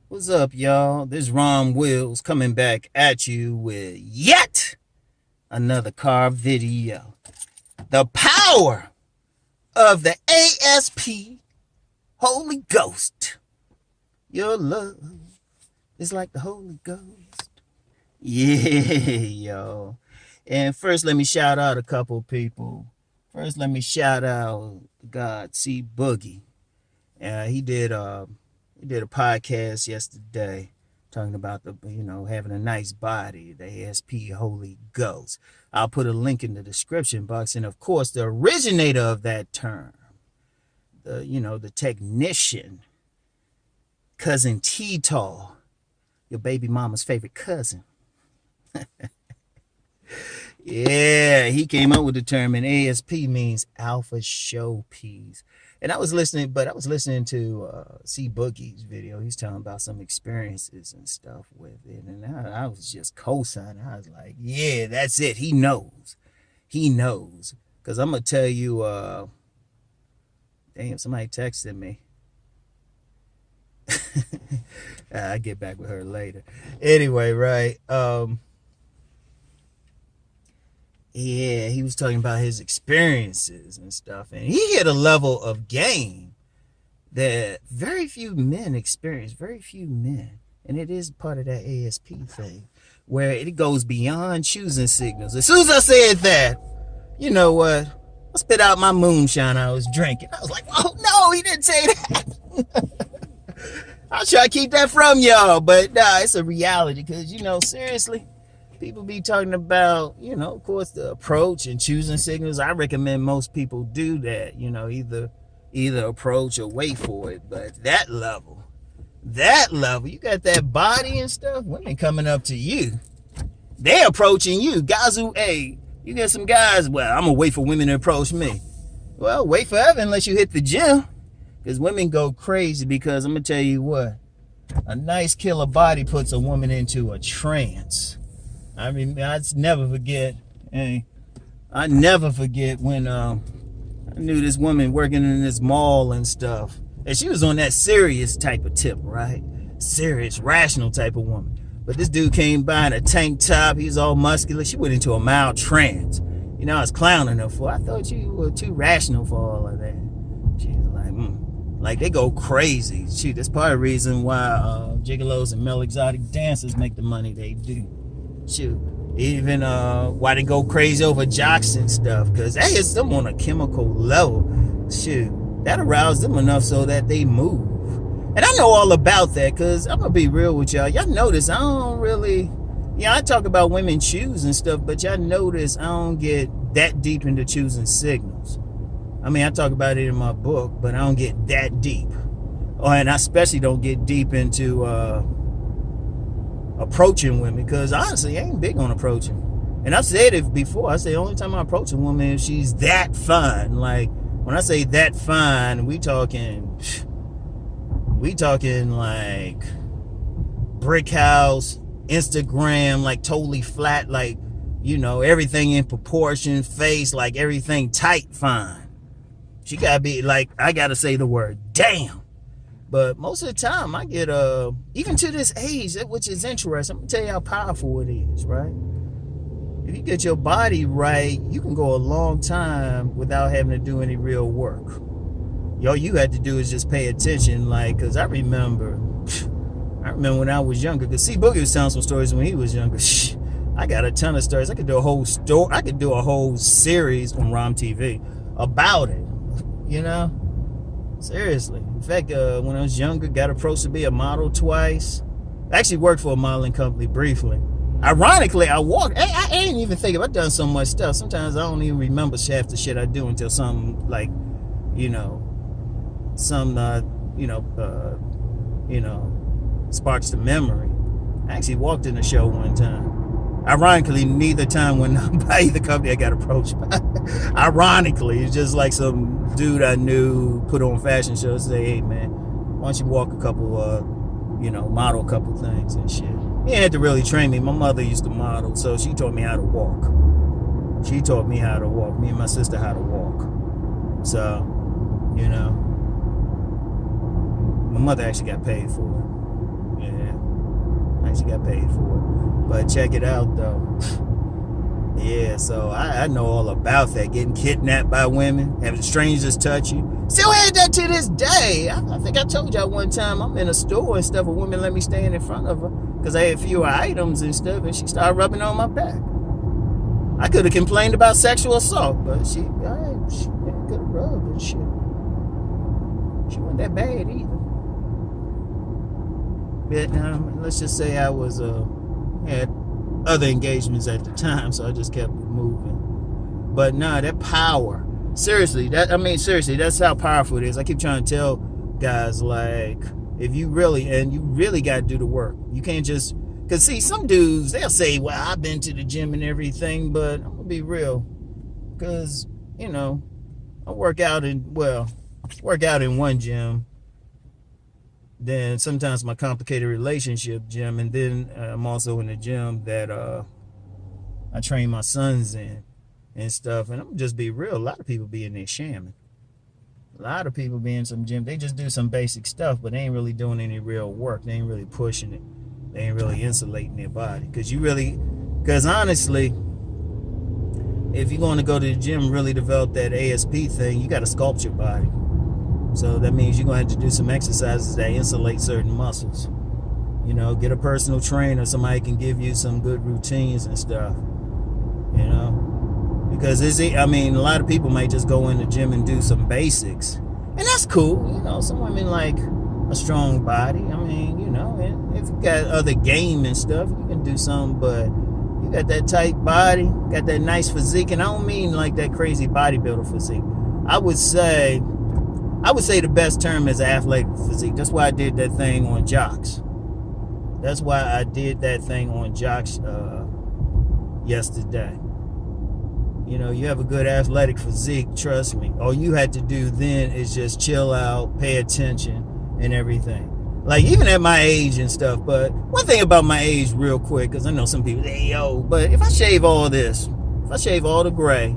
What's up, y'all? This Rom Wills coming back at you with yet another car video. The power of the ASP Holy Ghost. Your love is like the Holy Ghost. Yeah, y'all. And first, let me shout out a couple people. First, let me shout out God C Boogie. He did a podcast yesterday talking about having a nice body, the ASP Holy Ghost. I'll put a link in the description box, and of course, the originator of that term, the technician, cousin T-Tall, your baby mama's favorite cousin. Yeah, he came up with the term, and ASP means Alpha Show Piece. And I was listening to C Boogie's video. He's talking about some experiences and stuff with it. And I was just co-signing. I was like, yeah, that's it. He knows. He knows. Because I'm going to tell you, damn, somebody texted me. I'll get back with her later. Anyway, right. Yeah, he was talking about his experiences and stuff, and he hit a level of game that very few men experience, and it is part of that ASP thing, where it goes beyond choosing signals. As soon as I said that, you know what? I spit out my moonshine I was drinking. I was like, oh no, he didn't say that. I'll try to keep that from y'all, but nah, it's a reality, because, seriously, people be talking about, of course, the approach and choosing signals. I recommend most people do that, either approach or wait for it. But that level, you got that body and stuff, women coming up to you. They're approaching you. Guys who, hey, you get some guys, well, I'm going to wait for women to approach me. Well, wait forever unless you hit the gym. Because women go crazy, because I'm going to tell you what, a nice killer body puts a woman into a trance. I mean, I never forget when I knew this woman working in this mall and stuff. And she was on that serious type of tip, right? Serious, rational type of woman. But this dude came by in a tank top. He was all muscular. She went into a mild trance. I was clowning her for, I thought you were too rational for all of that. She was like, Like, they go crazy. Shoot, that's part of the reason why gigolos and male exotic dancers make the money they do. Shoot, even why they go crazy over jocks and stuff, because that hits them on a chemical level. Shoot, that arouses them enough so that they move. And I know all about that, because I'm gonna be real with y'all. Y'all notice I don't really, I talk about women choosing stuff, but y'all notice I don't get that deep into choosing signals. I mean, I talk about it in my book, but I don't get that deep. And I especially don't get deep into approaching women, because honestly, I ain't big on approaching. And I've said it before. I say the only time I approach a woman is she's that fine. Like, when I say that fine, we talking like brick house, Instagram, like totally flat, like, everything in proportion, face, like everything tight fine. She gotta be like, I gotta say the word damn. But most of the time, I get, even to this age, which is interesting, I'm gonna tell you how powerful it is, right? If you get your body right, you can go a long time without having to do any real work. All you had to do is just pay attention, like, because I remember when I was younger, because C Boogie was telling some stories when he was younger. I got a ton of stories. I could do a whole series on Rom TV about it, Seriously. In fact, when I was younger, got approached to be a model twice. I actually worked for a modeling company briefly. Ironically, I didn't even think I've done so much stuff. Sometimes I don't even remember half the shit I do until something like, sparks the memory. I actually walked in the show one time. Ironically, neither time when by either company I got approached by. Ironically, it's just like some dude I knew put on fashion shows, say, hey man, why don't you walk a couple, model a couple things and shit. He had to really train me. My mother used to model, so she taught me how to walk. She taught me how to walk. Me and my sister how to walk. So, my mother actually got paid for it. actually got paid for it. But check it out though. Yeah, so I know all about that. Getting kidnapped by women, having strangers touch you. Still had that to this day. I think I told y'all one time I'm in a store and stuff. A woman let me stand in front of her because I had fewer items and stuff, and she started rubbing on my back. I could have complained about sexual assault, but she could have rubbed and shit. She wasn't that bad either. But let's just say I was had other engagements at the time, so I just kept moving. But nah, that power. Seriously, that's how powerful it is. I keep trying to tell guys, like, if you really got to do the work. You can't just, because see, some dudes, they'll say, well, I've been to the gym and everything, but I'm gonna be real, because I work out in one gym, then sometimes my complicated relationship gym, and then I'm also in the gym that I train my sons in and stuff. And I'm just be real, a lot of people be in there shamming. A lot of people be in some gym, they just do some basic stuff, but they ain't really doing any real work. They ain't really pushing it. They ain't really insulating their body. Because honestly, if you're going to go to the gym, really develop that ASP thing, you got to sculpt your body. So that means you're going to have to do some exercises that insulate certain muscles. Get a personal trainer, somebody can give you some good routines and stuff. Because a lot of people might just go in the gym and do some basics. And that's cool. Some women like a strong body. And if you got other game and stuff, you can do something, but you got that tight body, got that nice physique, and I don't mean like that crazy bodybuilder physique. I would say the best term is athletic physique. That's why I did that thing on Jocks. Yesterday. You have a good athletic physique, trust me. All you had to do then is just chill out, pay attention, and everything. Like, even at my age and stuff. But one thing about my age real quick, because I know some people say, yo, but if I shave all this, if I shave all the gray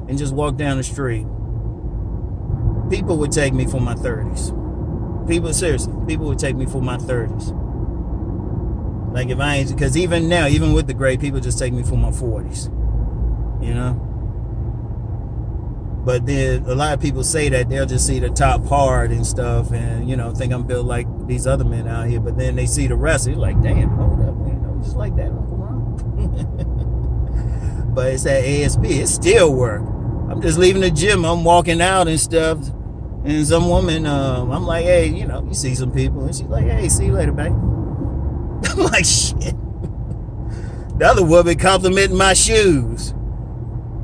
and just walk down the street, people would take me for my 30s. People would take me for my 30s. Like, if I ain't, because even now, even with the gray, people just take me for my 40s. But then a lot of people say that they'll just see the top part and stuff and, think I'm built like these other men out here. But then they see the rest, they're like, damn, hold up, man, just like that, Uncle Ron. But it's that ASP, it's still work. I'm just leaving the gym, I'm walking out and stuff. And some woman, I'm like, hey, you see some people. And she's like, hey, see you later, babe. I'm like, shit. The other woman complimenting my shoes.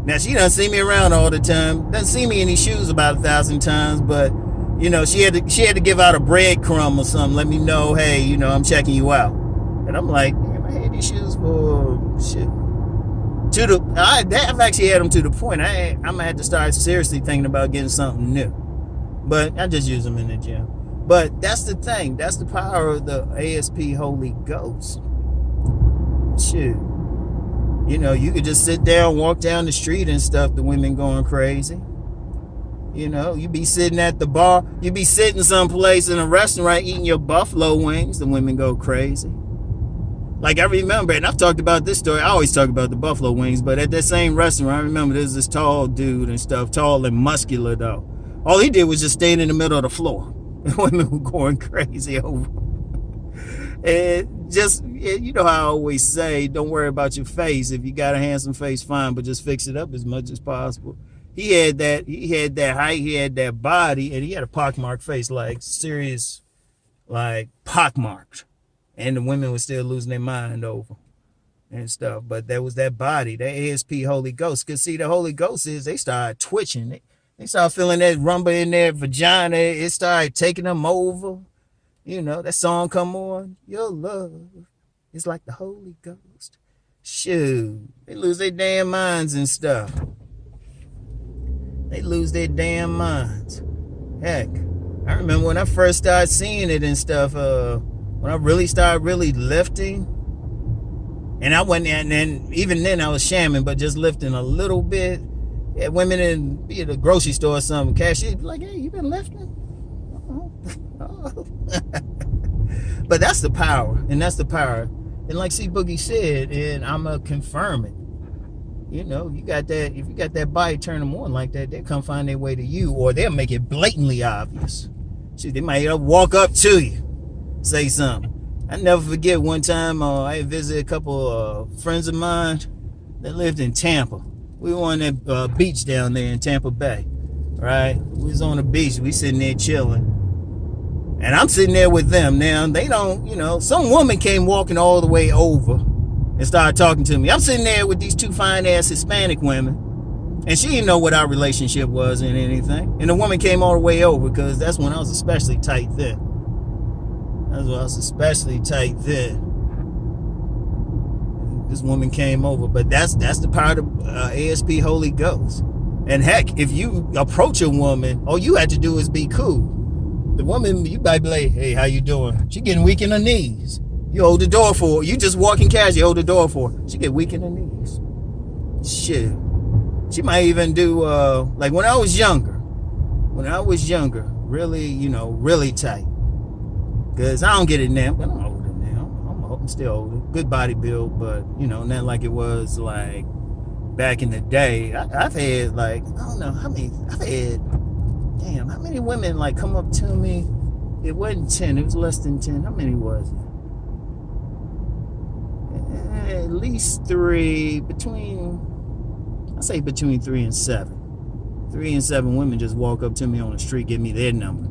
Now, she doesn't see me around all the time. Doesn't see me in these shoes about 1,000 times, but, she had to give out a breadcrumb or something. Let me know, hey, I'm checking you out. And I'm like, damn, I had these shoes for shit. I've actually had them to the point. I'm going to have to start seriously thinking about getting something new. But I just use them in the gym. But that's the thing. That's the power of the ASP Holy Ghost. Shoot. You could just sit down, walk down the street and stuff, the women going crazy. You be sitting at the bar, you be sitting someplace in a restaurant eating your buffalo wings, the women go crazy. Like, I remember, and I've talked about this story, I always talk about the buffalo wings, but at that same restaurant, I remember there's this tall dude and stuff, tall and muscular though. All he did was just stand in the middle of the floor. The women were going crazy over. And just, how I always say, don't worry about your face. If you got a handsome face, fine, but just fix it up as much as possible. He had that height, he had that body, and he had a pockmarked face, like serious, like pockmarked. And the women were still losing their mind over and stuff. But there was that body, that ASP Holy Ghost. Because see, the Holy Ghost is, they started twitching. They started feeling that rumble in their vagina. It started taking them over. That song come on. Your love is like the Holy Ghost. Shoot. They lose their damn minds and stuff. They lose their damn minds. Heck, I remember when I first started seeing it and stuff, when I really started lifting, and I went in, and even then I was shamming, but just lifting a little bit. Yeah, women in be at a grocery store or something, cashier be like, hey, you been lifting? Oh. But that's the power, and that's the power. And like C Boogie said, and I'ma confirm it. You know, you got that. If you got that body, turn them on like that, they'll come find their way to you, or they'll make it blatantly obvious. See, they might walk up to you, say something. I never forget one time I visited a couple friends of mine that lived in Tampa. We were on that beach down there in Tampa Bay, right? We was on the beach. We sitting there chilling. And I'm sitting there with them. Now, they don't, you know, some woman came walking all the way over and started talking to me. I'm sitting there with these two fine-ass Hispanic women, and she didn't know what our relationship was and anything. And the woman came all the way over because that's when I was especially tight then. That's when I was especially tight then. This woman came over, but that's the part of ASP Holy Ghost. And heck, if you approach a woman, all you have to do is be cool. The woman, you might be like, hey, how you doing? She getting weak in her knees. You hold the door for her. You just walking casual, you hold the door for her. She get weak in her knees. Shit. She might even do, like when I was younger, really, you know, really tight. Because I don't get it now, but I'm older now. I'm still older. Good body build, but, you know, not like it was like back in the day. I've had like, I don't know how many, how many women like come up to me? It wasn't 10, it was less than 10. How many was it? At least 3, between 3 and 7. 3 and 7 women just walk up to me on the street, give me their number.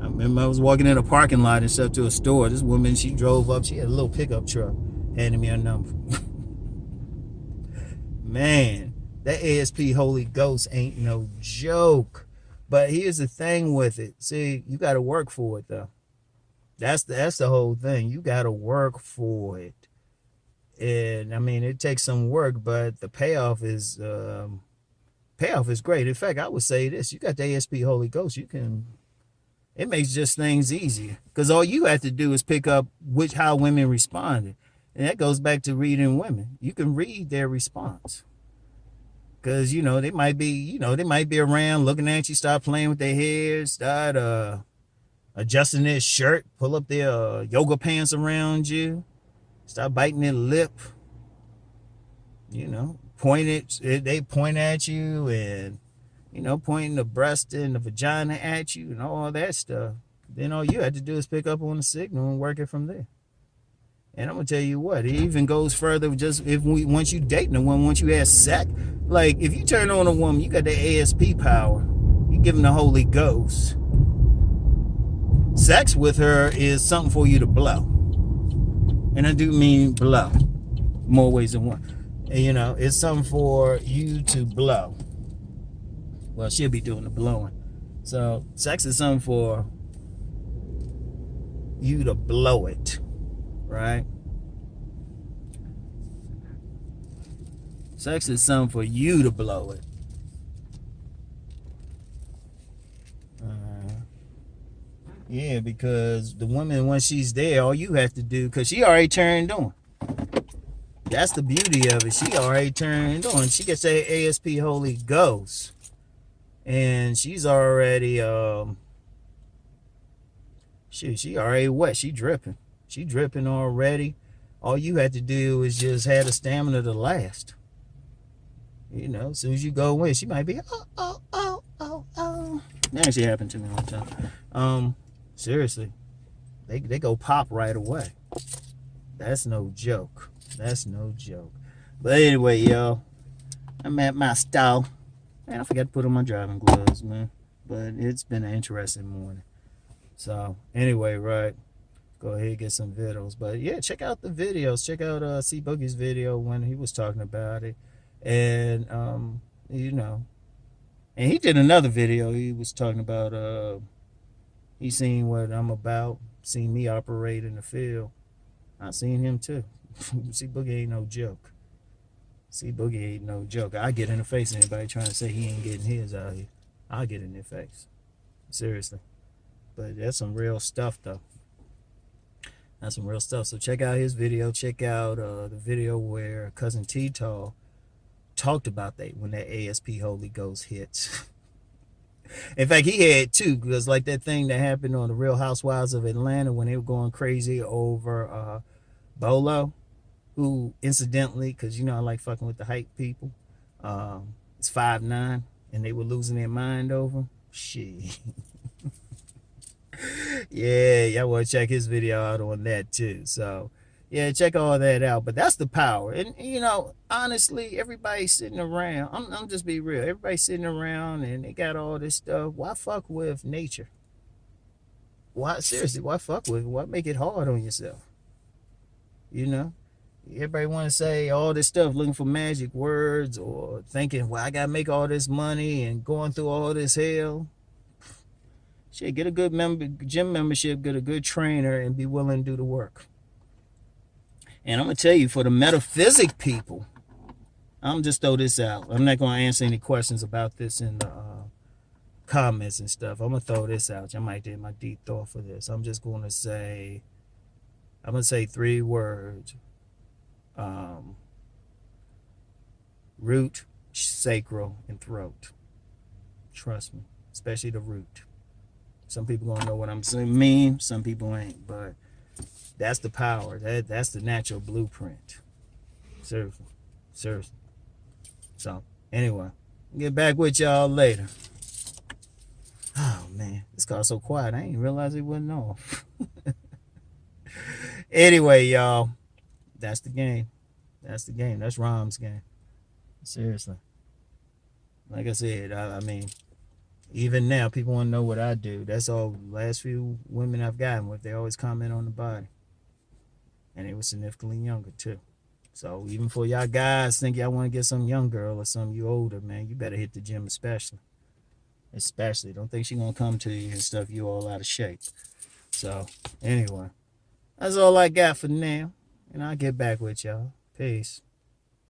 I remember I was walking in a parking lot and stuff to a store. This woman, she drove up, she had a little pickup truck, handed me her number. Man, that ASP Holy Ghost ain't no joke. But here's the thing with it. See, you got to work for it, though. That's the whole thing. You got to work for it. And, I mean, it takes some work, but the payoff is great. In fact, I would say this. You got the ASP Holy Ghost. It makes just things easier. Because all you have to do is pick up how women responded. And that goes back to reading women. You can read their response. Because, you know, they might be around looking at you, start playing with their hair, start adjusting their shirt, pull up their yoga pants around you, start biting their lip, you know, they point at you and, you know, pointing the breast and the vagina at you and all that stuff. Then all you had to do is pick up on the signal and work it from there. And I'm gonna tell you what, it even goes further. Just once you dating a woman, once you have sex, like if you turn on a woman, you got the ASP power. You give them the Holy Ghost. Sex with her is something for you to blow, and I do mean blow, more ways than one. And, you know, it's something for you to blow. Well, she'll be doing the blowing. So sex is something for you to blow it. Right? Sex is something for you to blow it. Yeah, because the woman, when she's there, all you have to do, because she already turned on. That's the beauty of it. She already turned on. She gets that ASP Holy Ghost. And she's already, she already wet. She dripping. She dripping already. All you had to do is just have the stamina to last. You know, as soon as you go in, she might be, oh. That actually happened to me one time. Seriously. They go pop right away. That's no joke. That's no joke. But anyway, y'all, I'm at my stall. Man, I forgot to put on my driving gloves, man. But it's been an interesting morning. So, anyway, right. Go ahead and get some videos. But yeah, check out the videos. Check out C Boogie's video when he was talking about it. And you know, and he did another video. He was talking about he seen what I'm about, seen me operate in the field. I seen him too. C Boogie ain't no joke. C Boogie ain't no joke. I get in the face of anybody trying to say he ain't getting his out here. I'll get in their face. Seriously. But that's some real stuff though. That's some real stuff. So check out his video. Check out the video where Cousin T-Tall talked about that when that ASP Holy Ghost hits. In fact, he had two, because like that thing that happened on the Real Housewives of Atlanta when they were going crazy over Bolo, who incidentally, because you know I like fucking with the hype people, it's 5'9", and they were losing their mind over him. Shit. Yeah, y'all want to check his video out on that too. So, yeah, check all that out. But that's the power. And, you know, honestly, everybody's sitting around. I'm just be real. Everybody's sitting around and they got all this stuff. Why fuck with nature? Why, seriously, why fuck with it? Why make it hard on yourself? You know? Everybody want to say all this stuff, looking for magic words or thinking, well, I got to make all this money and going through all this hell. Shit, get a good gym membership, get a good trainer, and be willing to do the work. And I'm going to tell you, for the metaphysic people, I'm just throw this out. I'm not going to answer any questions about this in the comments and stuff. I'm going to throw this out. I might do my deep thought for this. I'm just going to say, 3 words. Root, sacral, and throat. Trust me, especially the root. Some people gonna know what I'm saying mean, some people ain't, but that's the power. That's the natural blueprint. Seriously. So anyway, get back with y'all later. Oh man, this car's so quiet. I didn't realize it wasn't off. Anyway, y'all, that's the game. That's Rom's game. Seriously. Like I said, I mean, even now, people want to know what I do. That's all. Last few women I've gotten with, they always comment on the body. And they were significantly younger, too. So even for y'all guys think y'all want to get some young girl or some you older, man, you better hit the gym especially. Don't think she going to come to you and stuff you all out of shape. So, anyway, that's all I got for now. And I'll get back with y'all. Peace.